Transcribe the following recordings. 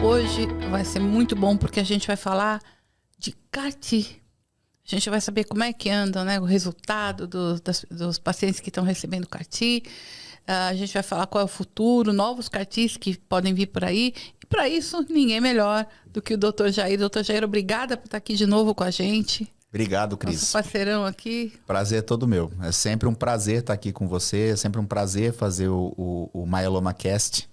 Hoje vai ser muito bom porque a gente vai falar de CAR-T. A gente vai saber como é que anda, né, o resultado dos pacientes que estão recebendo CAR-T. A gente vai falar qual é o futuro, novos CAR-Ts que podem vir por aí. E para isso, ninguém melhor do que o Dr. Jair. Dr. Jair, obrigada por estar aqui de novo com a gente. Obrigado, Cris. Nosso parceirão aqui. Prazer é todo meu. É sempre um prazer estar aqui com você. É sempre um prazer fazer o Myeloma Cast.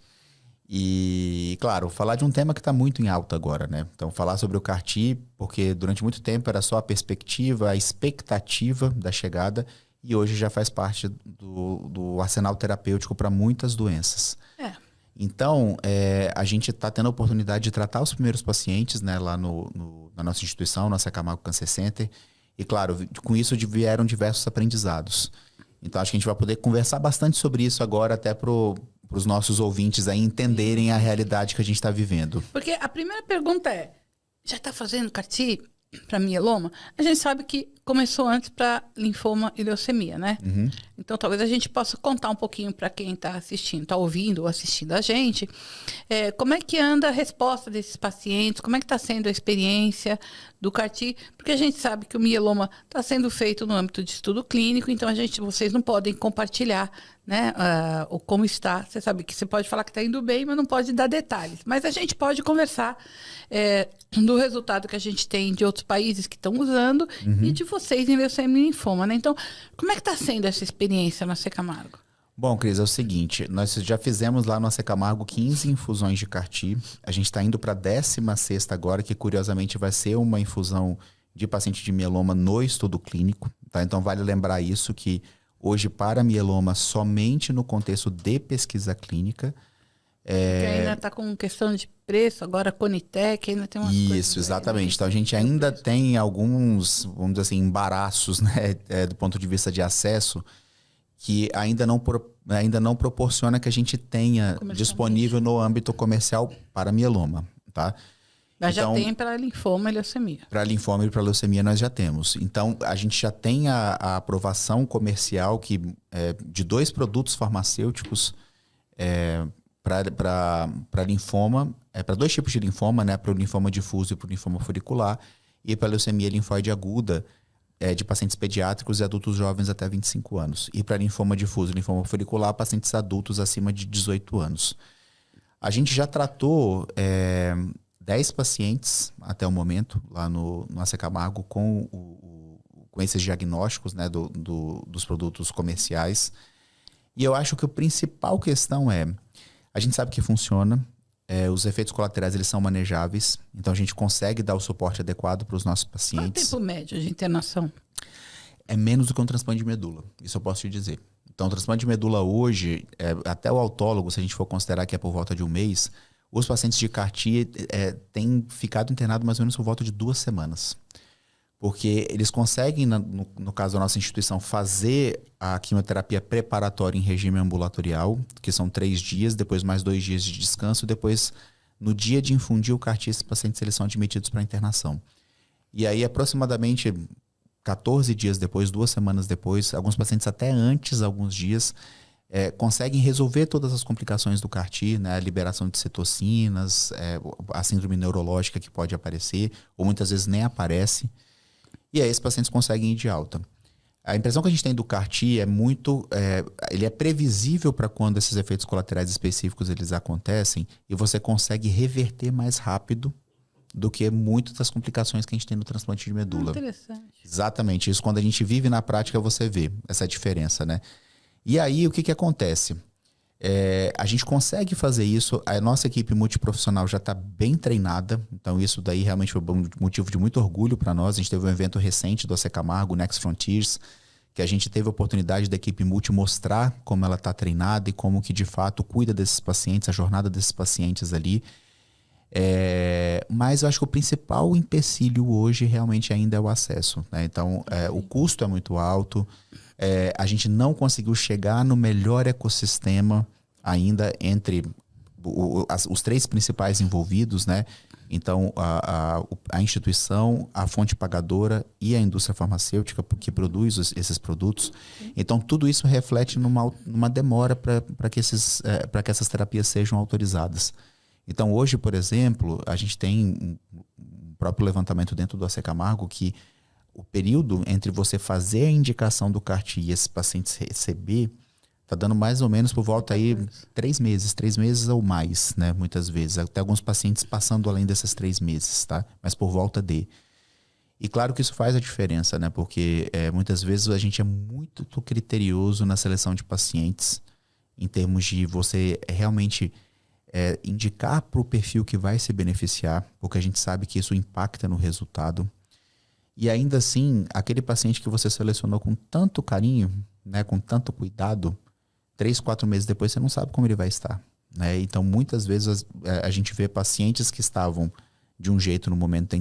E, claro, falar de um tema que está muito em alta agora, né? Então, falar sobre o CAR-T, porque durante muito tempo era só a perspectiva, a expectativa da chegada, e hoje já faz parte do arsenal terapêutico para muitas doenças. Então, a gente está tendo a oportunidade de tratar os primeiros pacientes, né, lá na nossa instituição, nossa Camargo Cancer Center. E, claro, com isso vieram diversos aprendizados. Então, acho que a gente vai poder conversar bastante sobre isso agora, até para os nossos ouvintes aí entenderem a realidade que a gente está vivendo. Porque a primeira pergunta é, já está fazendo CAR-T para mieloma? A gente sabe que começou antes para linfoma e leucemia, né? Uhum. Então, talvez a gente possa contar um pouquinho para quem está assistindo, está ouvindo ou assistindo a gente, como é que anda a resposta desses pacientes, como é que está sendo a experiência do CAR-T, porque a gente sabe que o mieloma está sendo feito no âmbito de estudo clínico, então vocês não podem compartilhar, né, o como está. Você sabe que você pode falar que está indo bem, mas não pode dar detalhes. Mas a gente pode conversar do resultado que a gente tem de outros países que estão usando e de vocês em leucemia e linfoma, né? Então, como é que está sendo essa experiência na Camargo? Bom, Cris, é o seguinte, nós já fizemos lá no Camargo 15 infusões de CAR-T. A gente está indo para a 16ª agora, que curiosamente vai ser uma infusão de paciente de mieloma no estudo clínico. Tá? Então, vale lembrar isso, que hoje para mieloma somente no contexto de pesquisa clínica. Porque ainda está com questão de preço, agora a Conitec ainda tem umas coisas. Isso, exatamente. Então a gente ainda tem alguns, vamos dizer assim, embaraços, né, do ponto de vista de acesso, que ainda não proporciona que a gente tenha disponível no âmbito comercial para mieloma, tá? Mas então, já tem para linfoma e leucemia. Para linfoma e para leucemia nós já temos. Então, a gente já tem a aprovação comercial de 2 produtos farmacêuticos para linfoma, para 2 tipos de linfoma, né? Para o linfoma difuso e para o linfoma folicular, e para a leucemia linfóide aguda, de pacientes pediátricos e adultos jovens até 25 anos. E para linfoma difuso e linfoma folicular, pacientes adultos acima de 18 anos. A gente já tratou 10 pacientes até o momento, lá no Camargo, com esses diagnósticos, né, dos produtos comerciais. E eu acho que a principal questão a gente sabe que funciona, os efeitos colaterais eles são manejáveis, então a gente consegue dar o suporte adequado para os nossos pacientes. Qual é o tempo médio de internação? É menos do que um transplante de medula, isso eu posso te dizer. Então o transplante de medula hoje, até o autólogo, se a gente for considerar que é por volta de 1 mês, os pacientes de CAR-T têm ficado internados mais ou menos por volta de 2 semanas. Porque eles conseguem, no caso da nossa instituição, fazer a quimioterapia preparatória em regime ambulatorial, que são 3 dias, depois mais 2 dias de descanso, depois, no dia de infundir o CAR-T, esses pacientes eles são admitidos para internação. E aí, aproximadamente 14 dias depois, 2 semanas depois, alguns pacientes até antes, alguns dias, conseguem resolver todas as complicações do CAR-T, né? A liberação de citocinas, a síndrome neurológica que pode aparecer, ou muitas vezes nem aparece. E aí esses pacientes conseguem ir de alta. A impressão que a gente tem do CAR-T ele é previsível para quando esses efeitos colaterais específicos eles acontecem e você consegue reverter mais rápido do que muitas das complicações que a gente tem no transplante de medula. Interessante. Exatamente. Isso quando a gente vive na prática você vê essa diferença, né? E aí o que acontece? A gente consegue fazer isso, a nossa equipe multiprofissional já está bem treinada, então isso daí realmente foi um motivo de muito orgulho para nós. A gente teve um evento recente do Camargo, Next Frontiers, que a gente teve a oportunidade da equipe multi mostrar como ela está treinada e como que de fato cuida desses pacientes, a jornada desses pacientes ali. Mas eu acho que o principal empecilho hoje realmente ainda é o acesso, né? Então o custo é muito alto, a gente não conseguiu chegar no melhor ecossistema ainda entre os 3 principais envolvidos, né? Então a instituição, a fonte pagadora e a indústria farmacêutica que produz esses produtos. Então tudo isso reflete numa demora para que essas terapias sejam autorizadas. Então, hoje, por exemplo, a gente tem um próprio levantamento dentro do AC Camargo que o período entre você fazer a indicação do CAR-T e esses pacientes receber está dando mais ou menos por volta aí 3 meses ou mais, né? Muitas vezes. Até alguns pacientes passando além desses 3 meses, tá? Mas por volta de. E claro que isso faz a diferença, né? Porque muitas vezes a gente é muito criterioso na seleção de pacientes em termos de você realmente indicar para o perfil que vai se beneficiar, porque a gente sabe que isso impacta no resultado. E ainda assim, aquele paciente que você selecionou com tanto carinho, né, com tanto cuidado, 3, 4 meses depois você não sabe como ele vai estar, né? Então, muitas vezes a gente vê pacientes que estavam de um jeito no momento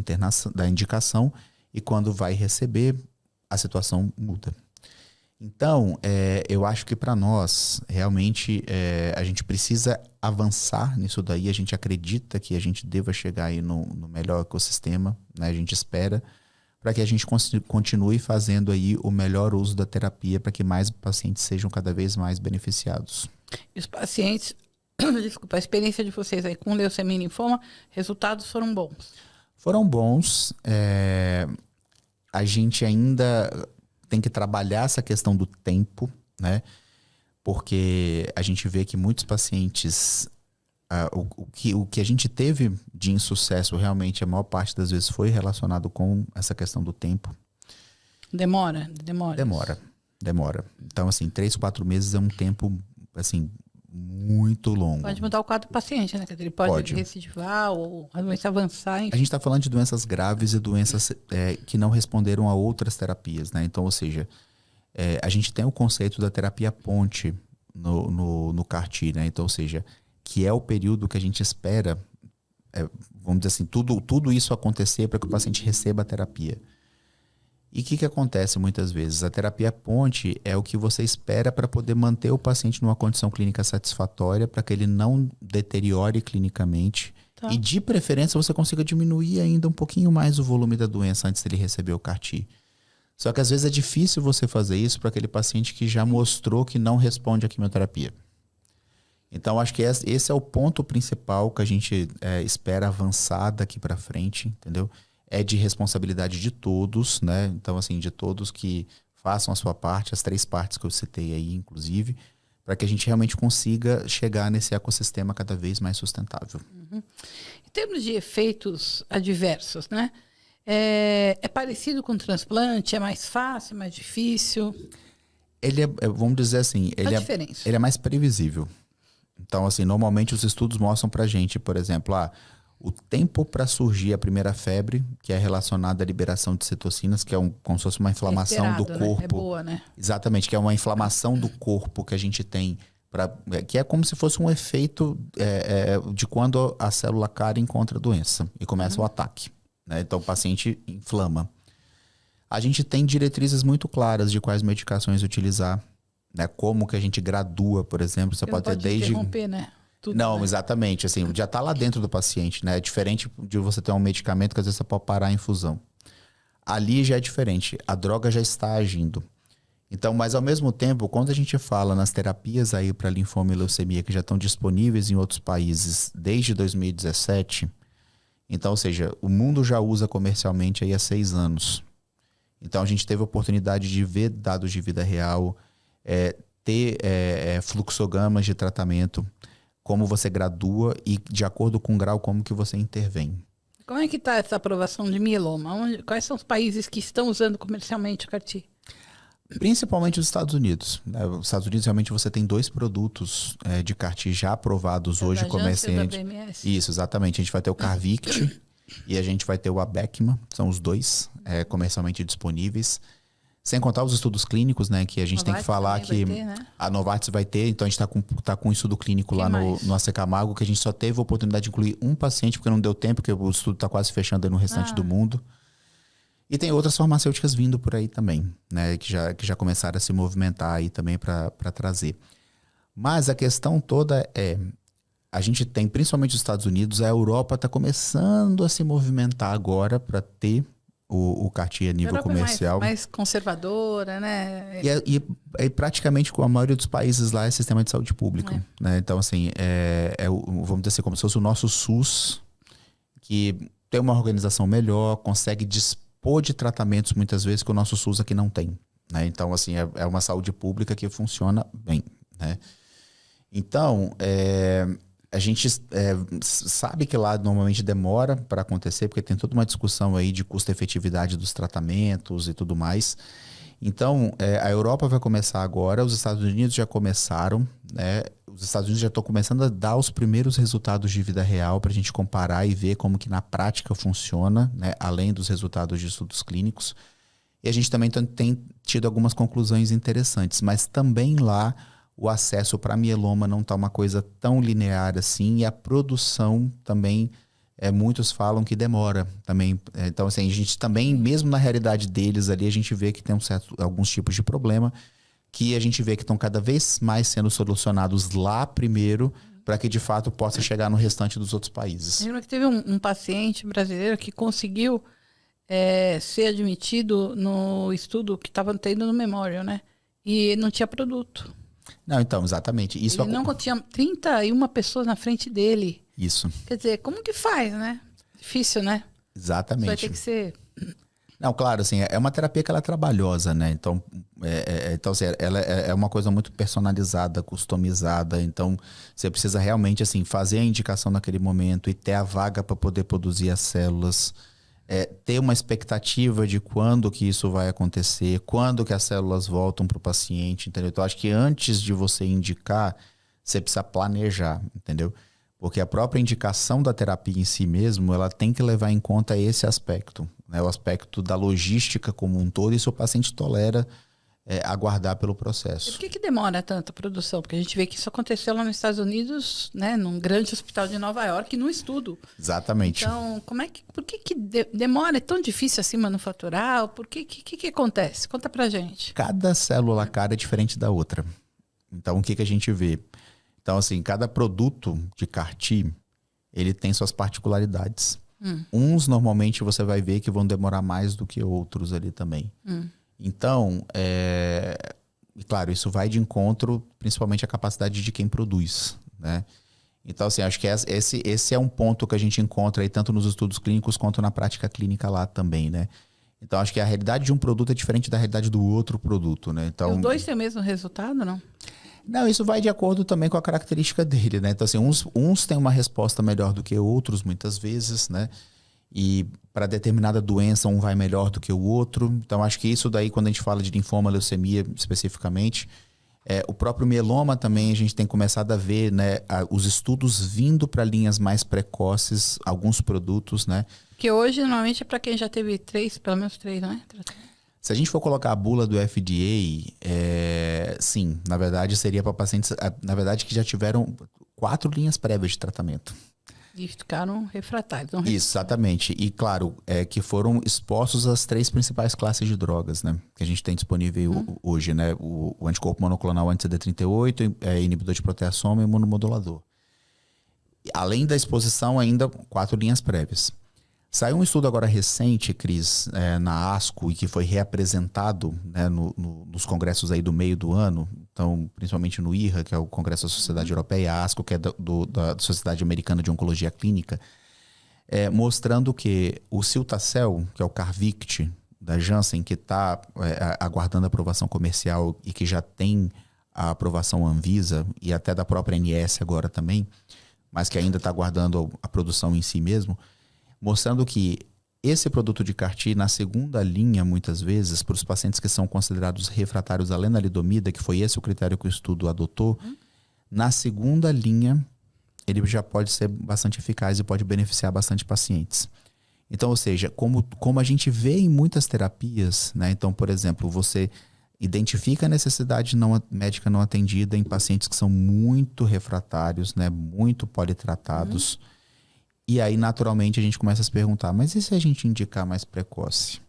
da indicação e quando vai receber, a situação muda. Então, eu acho que para nós, realmente, a gente precisa avançar nisso daí. A gente acredita que a gente deva chegar aí no melhor ecossistema, né? A gente espera para que a gente continue fazendo aí o melhor uso da terapia para que mais pacientes sejam cada vez mais beneficiados. E os pacientes, desculpa, a experiência de vocês aí com leucemia e linfoma, resultados foram bons? Foram bons. A gente ainda tem que trabalhar essa questão do tempo, né? Porque a gente vê que muitos pacientes... O que a gente teve de insucesso realmente, a maior parte das vezes foi relacionado com essa questão do tempo. Demora. Então, assim, 3, 4 meses é um tempo, assim, muito longo. Pode mudar o quadro do paciente, né? Ele pode recidivar ou a doença avançar. Enfim. A gente está falando de doenças graves e doenças que não responderam a outras terapias, né? Então, ou seja, a gente tem o conceito da terapia ponte no CAR-T, né? Então, ou seja, que é o período que a gente espera, vamos dizer assim, tudo isso acontecer para que o paciente receba a terapia. E o que acontece muitas vezes? A terapia ponte é o que você espera para poder manter o paciente numa condição clínica satisfatória, para que ele não deteriore clinicamente. Tá. E de preferência você consiga diminuir ainda um pouquinho mais o volume da doença antes dele receber o CAR-T. Só que às vezes é difícil você fazer isso para aquele paciente que já mostrou que não responde à quimioterapia. Então, acho que esse é o ponto principal que a gente espera avançar daqui para frente, entendeu? É de responsabilidade de todos, né? Então, assim, de todos que façam a sua parte, as 3 partes que eu citei aí, inclusive, para que a gente realmente consiga chegar nesse ecossistema cada vez mais sustentável. Uhum. Em termos de efeitos adversos, né? É parecido com o transplante? É mais fácil, mais difícil? Ele vamos dizer assim, ele é mais previsível. Então, assim, normalmente os estudos mostram pra gente, por exemplo, o tempo para surgir a primeira febre, que é relacionada à liberação de citocinas, que é como se fosse uma inflamação do corpo. Né? É boa, né? Exatamente, que é uma inflamação do corpo que a gente tem, que é como se fosse um efeito de quando a célula cária encontra a doença e começa o ataque, né? Então, o paciente inflama. A gente tem diretrizes muito claras de quais medicações utilizar, né? Como que a gente gradua, por exemplo, você pode ter desde... interromper, né? Tudo, não, né? Exatamente, assim, já está lá dentro do paciente, né? É diferente de você ter um medicamento que às vezes você pode parar a infusão. Ali já é diferente, a droga já está agindo. Então, mas ao mesmo tempo, quando a gente fala nas terapias aí para linfoma e leucemia que já estão disponíveis em outros países desde 2017, então, ou seja, o mundo já usa comercialmente aí há 6 anos. Então, a gente teve a oportunidade de ver dados de vida real, ter fluxogramas de tratamento, como você gradua e de acordo com o grau como que você intervém. Como é que está essa aprovação de mieloma? Quais são os países que estão usando comercialmente o CAR-T? Principalmente os Estados Unidos. Os Estados Unidos realmente você tem 2 produtos de CAR-T já aprovados hoje comercialmente. Isso, exatamente. A gente vai ter o Carvykti e a gente vai ter o Abecma. São os 2 comercialmente disponíveis. Sem contar os estudos clínicos, né? Que a gente tem que falar que ter, né? A Novartis vai ter. Então, a gente tá com um estudo clínico lá no AC Camargo, que a gente só teve a oportunidade de incluir um paciente, porque não deu tempo, porque o estudo está quase fechando aí no restante do mundo. E tem outras farmacêuticas vindo por aí também, né? Que já começaram a se movimentar aí também para trazer. Mas a questão toda a gente tem, principalmente os Estados Unidos, a Europa está começando a se movimentar agora para ter o CAR-T a nível comercial. Mais conservadora, né? E praticamente com a maioria dos países lá é sistema de saúde público. Né? Então, assim, vamos vamos dizer assim, como se fosse o nosso SUS, que tem uma organização melhor, consegue dispor de tratamentos muitas vezes que o nosso SUS aqui não tem, né? Então, assim, é uma saúde pública que funciona bem, né? Então, a gente sabe que lá normalmente demora para acontecer, porque tem toda uma discussão aí de custo-efetividade dos tratamentos e tudo mais. Então, a Europa vai começar agora, os Estados Unidos já começaram, né? Os Estados Unidos já estão começando a dar os primeiros resultados de vida real para a gente comparar e ver como que na prática funciona, né? Além dos resultados de estudos clínicos. E a gente também tem tido algumas conclusões interessantes, mas também lá o acesso para mieloma não está uma coisa tão linear assim, e a produção também, muitos falam que demora também. Então, assim, a gente também, mesmo na realidade deles ali, a gente vê que tem alguns tipos de problema que a gente vê que estão cada vez mais sendo solucionados lá primeiro, para que de fato possa chegar no restante dos outros países. Lembra que teve um paciente brasileiro que conseguiu ser admitido no estudo que estava tendo no Memorial, né? E não tinha produto. Não, então, exatamente. Isso ele não tinha 31 pessoas na frente dele. Isso. Quer dizer, como que faz, né? Difícil, né? Exatamente. Vai ter que ser... Não, claro, assim, é uma terapia que ela é trabalhosa, né? Então, então assim, ela é uma coisa muito personalizada, customizada. Então, você precisa realmente, assim, fazer a indicação naquele momento e ter a vaga para poder produzir as células. Ter uma expectativa de quando que isso vai acontecer, quando que as células voltam para o paciente, entendeu? Então, acho que antes de você indicar, você precisa planejar, entendeu? Porque a própria indicação da terapia em si mesmo, ela tem que levar em conta esse aspecto, né? O aspecto da logística como um todo, e se o paciente tolera aguardar pelo processo. E por que demora tanta produção? Porque a gente vê que isso aconteceu lá nos Estados Unidos, né, num grande hospital de Nova York, num estudo. Exatamente. Então, por que demora? É tão difícil assim manufaturar? Por que acontece? Conta pra gente. Cada célula cara é diferente da outra. Então, o que a gente vê? Então, assim, cada produto de CAR-T, ele tem suas particularidades. Uns, normalmente, você vai ver que vão demorar mais do que outros ali também. Então, claro, isso vai de encontro, principalmente, à capacidade de quem produz, né? Então, assim, acho que esse é um ponto que a gente encontra aí, tanto nos estudos clínicos quanto na prática clínica lá também, né? Então, acho que a realidade de um produto é diferente da realidade do outro produto, né? Então, os dois têm o mesmo resultado, não? Não, isso vai de acordo também com a característica dele, né? Então, assim, uns têm uma resposta melhor do que outros, muitas vezes, né? E para determinada doença, um vai melhor do que o outro. Então, acho que isso daí, quando a gente fala de linfoma, leucemia especificamente, o próprio mieloma também, a gente tem começado a ver, né, os estudos vindo para linhas mais precoces, alguns produtos, né? Que hoje, normalmente, é para quem já teve pelo menos 3, não é? Se a gente for colocar a bula do FDA, sim, na verdade seria para pacientes, na verdade, que já tiveram 4 linhas prévias de tratamento. E ficaram refratários. Isso, exatamente. E claro, que foram expostos às 3 principais classes de drogas, né? Que a gente tem disponível hoje, né? O anticorpo monoclonal anti-CD38, inibidor de proteasoma e imunomodulador. Além da exposição, ainda 4 linhas prévias. Saiu um estudo agora recente, Cris, na ASCO, e que foi reapresentado, né, nos congressos aí do meio do ano, então, principalmente no IRA, que é o Congresso da Sociedade Europeia, e a ASCO, que é da Sociedade Americana de Oncologia Clínica, mostrando que o Cilta-cel, que é o Carvykti da Janssen, que está aguardando aprovação comercial e que já tem a aprovação Anvisa e até da própria ANS agora também, mas que ainda está aguardando a produção em si mesmo, mostrando que esse produto de CAR-T, na segunda linha, muitas vezes, para os pacientes que são considerados refratários à lenalidomida, que foi esse o critério que o estudo adotou, na segunda linha, ele já pode ser bastante eficaz e pode beneficiar bastante pacientes. Então, ou seja, como a gente vê em muitas terapias, né? Então, por exemplo, você identifica a necessidade médica não atendida em pacientes que são muito refratários, né? Muito politratados. E aí, naturalmente, a gente começa a se perguntar, mas e se a gente indicar mais precoce?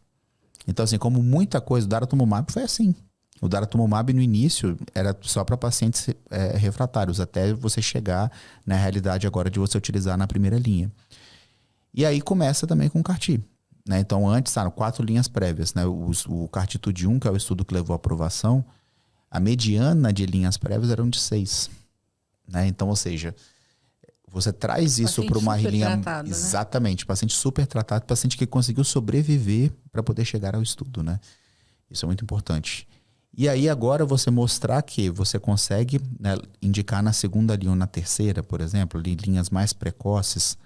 Então, assim, como muita coisa, o daratumumab foi assim. O daratumumab, no início, era só para pacientes refratários, até você chegar na realidade agora de você utilizar na primeira linha. E aí começa também com o CAR-T, né? Então, antes, 4 linhas prévias, né? O CAR-T-TUD1, que é o estudo que levou à aprovação, a mediana de linhas prévias eram de 6. Né? Então, ou seja, você traz isso para uma linha... Tratado, exatamente, paciente super tratado, paciente que conseguiu sobreviver para poder chegar ao estudo, né? Isso é muito importante. E aí agora você mostrar que você consegue, né, indicar na segunda linha ou na terceira, por exemplo, linhas mais precoces,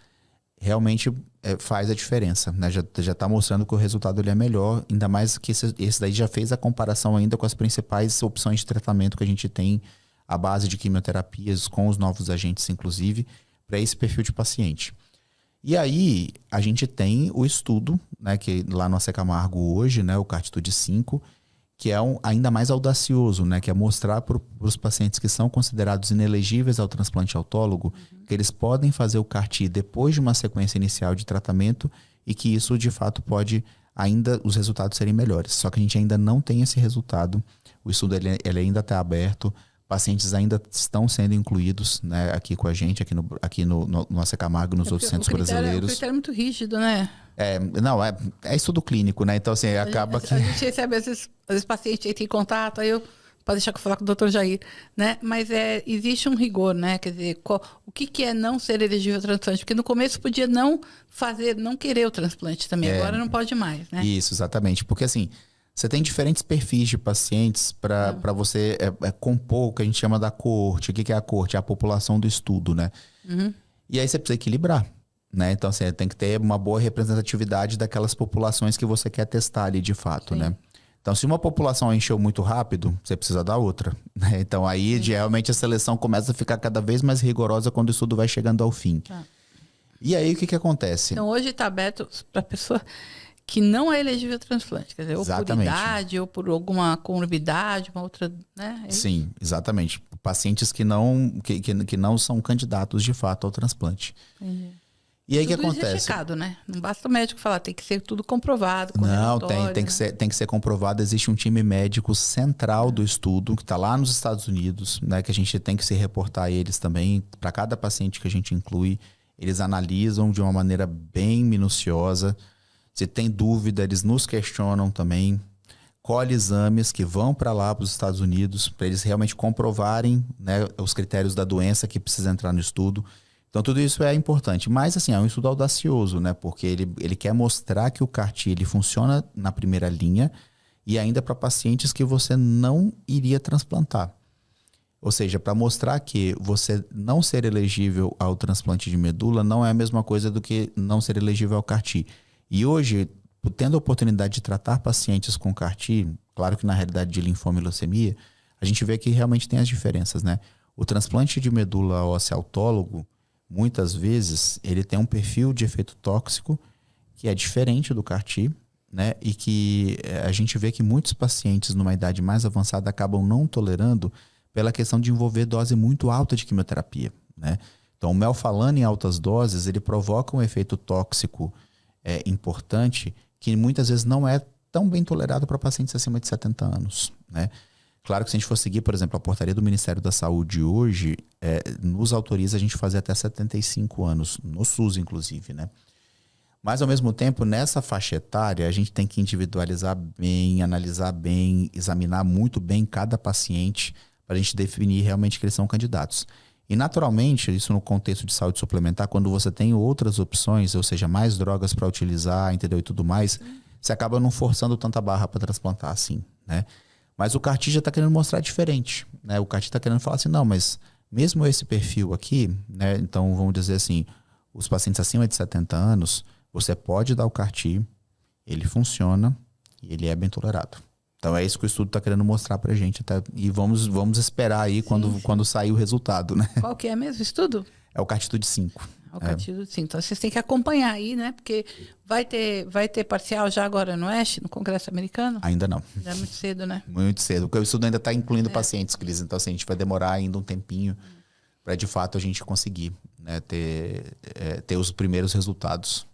realmente faz a diferença, né? Já está mostrando que o resultado ele é melhor, ainda mais que esse daí já fez a comparação ainda com as principais opções de tratamento que a gente tem à base de quimioterapias, com os novos agentes, inclusive, para esse perfil de paciente. E aí a gente tem o estudo, né, que lá no AC Camargo hoje, né, o CARTITUDE 5, que é ainda mais audacioso, né? Que é mostrar para os pacientes que são considerados inelegíveis ao transplante autólogo, que eles podem fazer o CAR-T depois de uma sequência inicial de tratamento e que isso, de fato, pode ainda os resultados serem melhores. Só que a gente ainda não tem esse resultado. O estudo ele ainda está aberto, pacientes ainda estão sendo incluídos, né, aqui com a gente, aqui no AC Camargo, nos outros centros brasileiros. O critério é muito rígido, né? É estudo clínico, né? Então, assim, acaba que... A gente recebe, às vezes pacientes entram em contato, aí pode deixar que eu falar com o Dr. Jair, né? Mas existe um rigor, né? Quer dizer, o que é não ser elegível ao transplante? Porque no começo podia não querer o transplante também, agora não pode mais, né? Isso, exatamente. Porque, assim, você tem diferentes perfis de pacientes para você compor o que a gente chama da coorte. O que é a coorte? É a população do estudo, né? Uhum. E aí você precisa equilibrar. Né? Então, assim, tem que ter uma boa representatividade daquelas populações que você quer testar ali de fato, né? Então, se uma população encheu muito rápido, você precisa da outra, né? Então, aí, realmente, a seleção começa a ficar cada vez mais rigorosa quando o estudo vai chegando ao fim. E aí, o que acontece? Então, hoje está aberto para pessoa que não é elegível ao transplante. Quer dizer, ou por idade, ou por alguma comorbidade, uma outra, né? Sim, exatamente. Pacientes que não são candidatos, de fato, ao transplante. Entendi. E aí o que tudo acontece? Isso é checado, né? Não basta o médico falar, tem que ser tudo comprovado. Não, tem que ser comprovado. Existe um time médico central do estudo, que está lá nos Estados Unidos, né? Que a gente tem que se reportar a eles também. Para cada paciente que a gente inclui, eles analisam de uma maneira bem minuciosa. Se tem dúvida, eles nos questionam também. Colhe exames que vão para lá, para os Estados Unidos, para eles realmente comprovarem, né, os critérios da doença que precisa entrar no estudo. Então, tudo isso é importante. Mas, assim, é um estudo audacioso, né? Porque ele quer mostrar que o CAR-T ele funciona na primeira linha e ainda para pacientes que você não iria transplantar. Ou seja, para mostrar que você não ser elegível ao transplante de medula não é a mesma coisa do que não ser elegível ao CAR-T. E hoje, tendo a oportunidade de tratar pacientes com CAR-T, claro que na realidade de linfoma e leucemia, a gente vê que realmente tem as diferenças, né? O transplante de medula óssea autólogo, muitas vezes, ele tem um perfil de efeito tóxico que é diferente do CAR-T, né? E que a gente vê que muitos pacientes numa idade mais avançada acabam não tolerando pela questão de envolver dose muito alta de quimioterapia, né? Então, o melphalan em altas doses, ele provoca um efeito tóxico importante que muitas vezes não é tão bem tolerado para pacientes acima de 70 anos, né? Claro que se a gente for seguir, por exemplo, a portaria do Ministério da Saúde hoje, nos autoriza a gente fazer até 75 anos, no SUS inclusive, né? Mas ao mesmo tempo, nessa faixa etária, a gente tem que individualizar bem, analisar bem, examinar muito bem cada paciente para a gente definir realmente que eles são candidatos. E naturalmente, isso no contexto de saúde suplementar, quando você tem outras opções, ou seja, mais drogas para utilizar, entendeu? E tudo mais, você acaba não forçando tanta barra para transplantar assim, né? Mas o CAR-T já está querendo mostrar diferente, né? O CAR-T está querendo falar assim, não, mas mesmo esse perfil aqui, né? Então vamos dizer assim, os pacientes acima de 70 anos, você pode dar o CAR-T, ele funciona e ele é bem tolerado. Então é isso que o estudo está querendo mostrar pra gente. E vamos esperar aí quando sair o resultado, né? Qual que é mesmo o estudo? É o CARTITUDE 5. O CARTITUDE 5. Então vocês têm que acompanhar aí, né? Porque vai ter parcial já agora no Oeste, no Congresso Americano? Ainda não. Já é muito cedo, né? Muito cedo. Porque o estudo ainda está incluindo pacientes, Cris. Então assim, a gente vai demorar ainda um tempinho para de fato a gente conseguir, né, ter os primeiros resultados.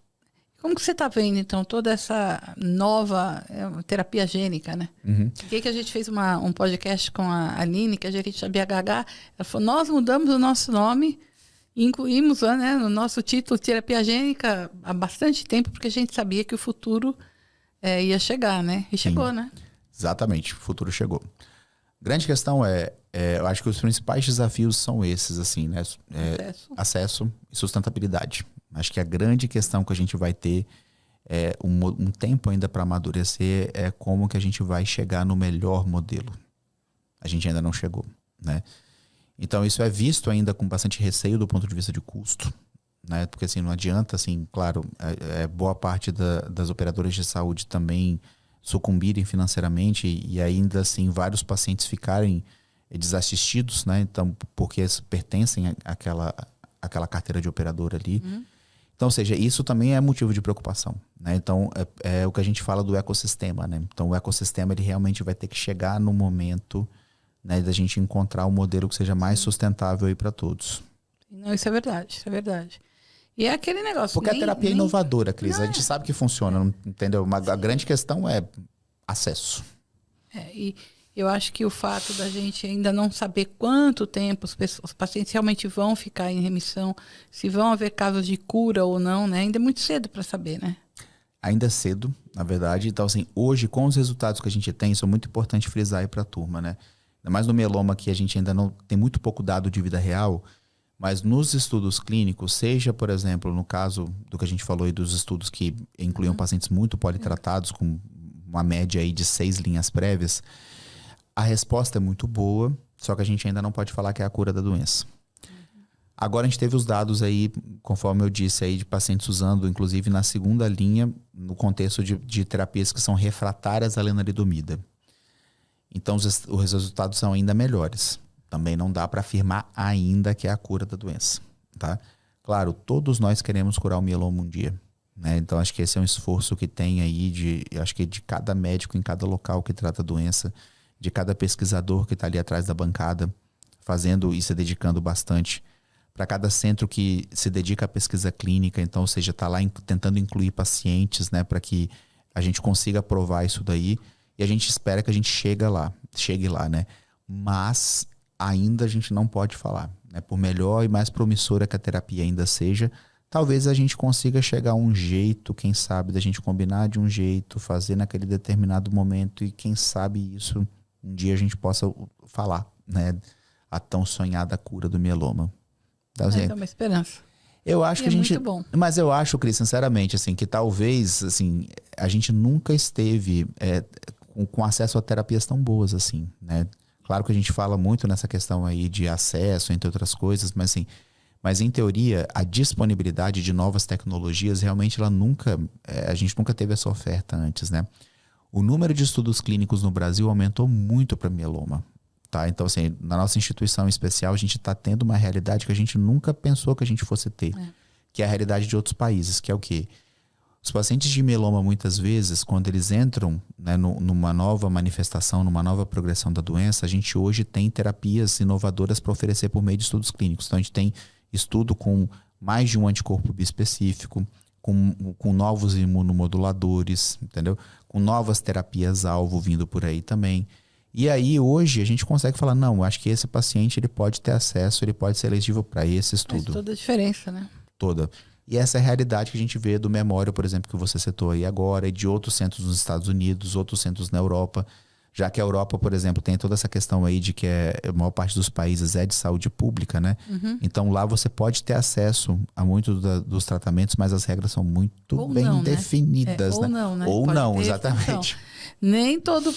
Como que você está vendo, então, toda essa nova terapia gênica, né? Uhum. Que a gente fez um podcast com a Aline, que é a gerente da BHH. Ela falou, nós mudamos o nosso nome e incluímos, né, no nosso título terapia gênica há bastante tempo, porque a gente sabia que o futuro ia chegar, né? E chegou, né? Exatamente, o futuro chegou. Grande questão eu acho que os principais desafios são esses, assim, né? Acesso e sustentabilidade. Acho que a grande questão que a gente vai ter um tempo ainda para amadurecer é como que a gente vai chegar no melhor modelo. A gente ainda não chegou, né? Então isso é visto ainda com bastante receio do ponto de vista de custo, né? Porque assim, não adianta, assim, claro, boa parte das operadoras de saúde também sucumbirem financeiramente e ainda assim vários pacientes ficarem desassistidos, né? Então, porque pertencem àquela carteira de operadora ali. Então, ou seja, isso também é motivo de preocupação, né? Então, é o que a gente fala do ecossistema, né? Então, o ecossistema ele realmente vai ter que chegar no momento, né, da gente encontrar um modelo que seja mais sustentável aí para todos. Não, isso é verdade, isso é verdade. E é aquele negócio... Porque a terapia é inovadora, Cris. A gente sabe que funciona, entendeu? A grande questão é acesso. E eu acho que o fato da gente ainda não saber quanto tempo os pacientes realmente vão ficar em remissão, se vão haver casos de cura ou não, né? Ainda é muito cedo para saber, né? Ainda é cedo, na verdade. Então, assim, hoje, com os resultados que a gente tem, isso é muito importante frisar aí para a turma, né? Ainda mais no mieloma, que a gente ainda não tem muito pouco dado de vida real, mas nos estudos clínicos, seja, por exemplo, no caso do que a gente falou aí dos estudos que incluíam pacientes muito politratados, com uma média aí de 6 linhas prévias, a resposta é muito boa, só que a gente ainda não pode falar que é a cura da doença. Agora a gente teve os dados aí, conforme eu disse, aí, de pacientes usando, inclusive na segunda linha, no contexto de terapias que são refratárias à lenalidomida. Então os resultados são ainda melhores. Também não dá para afirmar ainda que é a cura da doença, tá? Claro, todos nós queremos curar o mieloma um dia, né? Então acho que esse é um esforço que tem aí acho que de cada médico em cada local que trata a doença, de cada pesquisador que está ali atrás da bancada, fazendo e se dedicando bastante, para cada centro que se dedica à pesquisa clínica, então, ou seja, está lá tentando incluir pacientes, né, para que a gente consiga provar isso daí, e a gente espera que a gente chegue lá, né? Mas ainda a gente não pode falar, né? Por melhor e mais promissora que a terapia ainda seja, talvez a gente consiga chegar a um jeito, quem sabe, da gente combinar de um jeito, fazer naquele determinado momento, e quem sabe isso um dia a gente possa falar, né, a tão sonhada cura do mieloma. Então, assim, é uma esperança. Eu acho que a gente... muito bom. Mas eu acho, Cris, sinceramente, assim, que talvez, assim, a gente nunca esteve com acesso a terapias tão boas, assim, né? Claro que a gente fala muito nessa questão aí de acesso, entre outras coisas, mas assim, em teoria, a disponibilidade de novas tecnologias, realmente a gente nunca teve essa oferta antes, né? O número de estudos clínicos no Brasil aumentou muito para mieloma, tá? Então, assim, na nossa instituição em especial, a gente está tendo uma realidade que a gente nunca pensou que a gente fosse ter, que é a realidade de outros países, que é o quê? Os pacientes de mieloma, muitas vezes, quando eles entram, né, numa nova manifestação, numa nova progressão da doença, a gente hoje tem terapias inovadoras para oferecer por meio de estudos clínicos. Então, a gente tem estudo com mais de um anticorpo bispecífico, com novos imunomoduladores, entendeu? Com novas terapias-alvo vindo por aí também. E aí, hoje, a gente consegue falar, não, acho que esse paciente ele pode ter acesso, ele pode ser elegível para esse estudo. Faz toda a diferença, né? Toda. E essa é a realidade que a gente vê do Memória, por exemplo, que você citou aí agora, e de outros centros nos Estados Unidos, outros centros na Europa. Já que a Europa, por exemplo, tem toda essa questão aí de que a maior parte dos países é de saúde pública, né? Então lá você pode ter acesso a muitos dos tratamentos, mas as regras são muito ou bem não, definidas, né? né? Ou não, né? Ou Pode não, exatamente. Nem todo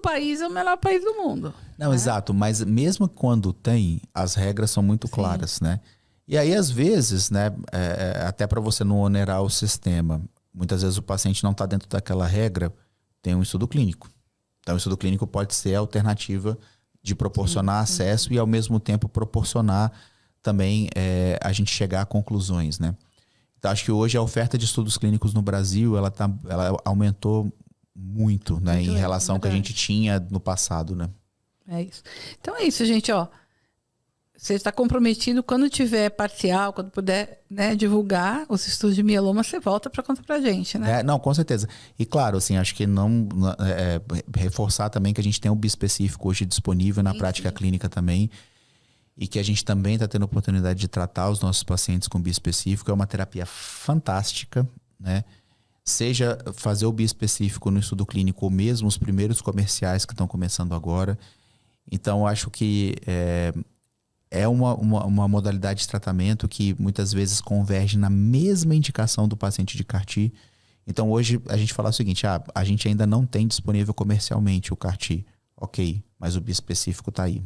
país é o melhor país do mundo. Não, exato. Mas mesmo quando tem, as regras são muito claras, né? E aí, às vezes, né, até para você não onerar o sistema, muitas vezes o paciente não está dentro daquela regra, tem um estudo clínico. Então, o estudo clínico pode ser a alternativa de proporcionar acesso e, ao mesmo tempo, proporcionar também a gente chegar a conclusões, né? Então, acho que hoje a oferta de estudos clínicos no Brasil, ela aumentou muito, né, em relação ao que a gente tinha no passado, né? É isso. Então é isso, gente, ó. Você está comprometido, quando tiver parcial, quando puder, né, divulgar os estudos de mieloma, você volta para contar pra gente, né? Não, com certeza. E claro, assim, acho que reforçar também que a gente tem um bispecífico hoje disponível na prática clínica também, e que a gente também está tendo a oportunidade de tratar os nossos pacientes com bispecífico. É uma terapia fantástica, né? Seja fazer o bispecífico no estudo clínico ou mesmo os primeiros comerciais que estão começando agora. Então, eu acho que é uma modalidade de tratamento que muitas vezes converge na mesma indicação do paciente de CAR-T. Então, hoje, a gente fala o seguinte, a gente ainda não tem disponível comercialmente o CAR-T. Ok, mas o bispecífico está aí.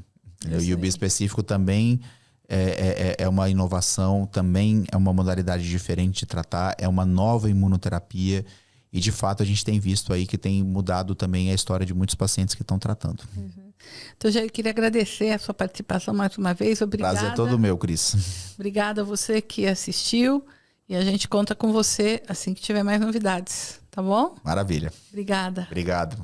E o bispecífico também é uma inovação, também é uma modalidade diferente de tratar, é uma nova imunoterapia. E, de fato, a gente tem visto aí que tem mudado também a história de muitos pacientes que estão tratando. Então, já queria agradecer a sua participação mais uma vez. Obrigada. Prazer todo meu, Cris. Obrigada a você que assistiu. E a gente conta com você assim que tiver mais novidades. Tá bom? Maravilha. Obrigada. Obrigado.